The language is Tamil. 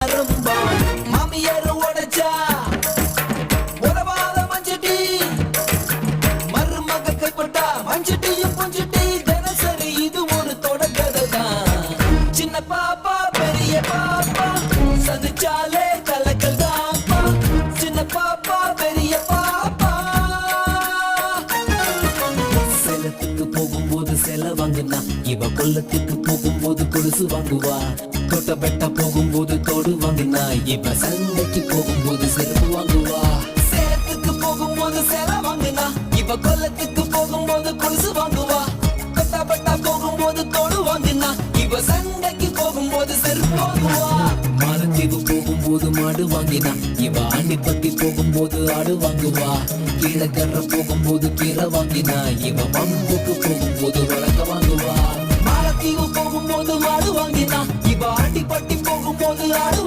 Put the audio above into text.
அரும்பா மாமியார் உடைச்சா உறவாத மஞ்சட்டி மருமக கைப்பட்டா மஞ்சட்டியும் புஞ்சிட்டி தினசரி இது ஒரு தொடக்கதான். சின்ன பாப்பா பெரிய பாப்பா சந்திச்சாலே கலக்கல் தாப்பா. சின்ன பாப்பா பெரிய பாப்பா சேலத்துக்கு போகும்போது செல வாங்குனா இவ கொல்லத்துக்கு போகும்போது கொலுசு வாங்குவா. தொட்டபெட்டா போகும்போது தோடு வாங்குனா இவ சந்தைக்கு போகும்போது செருப்பு வாங்குவா. சேலத்துக்கு போகும்போது செல வாங்குனா இவ கொல்லத்துக்கு போகும்போது கொலுசு வாங்குவா. தொட்டபெட்டா போகும்போது தோடு வாங்குனா இவ சந்தைக்கு போகும்போது செருப்பு வாங்குவா. மாலத்தீவு போகும்போது மாடு வாங்கினா இவ ஆண்டிப்பட்டி போகும்போது ஆடு வாங்குவா. கீழக்கரை போகும்போது கீரை வாங்கினா இவ பம்புக்கு போகும்போது வழக்க வாங்குவா. மாலத்தீவு போகும்போது மாடு வாங்கினா இவ ஆண்டிப்பட்டி போகும்போது ஆடு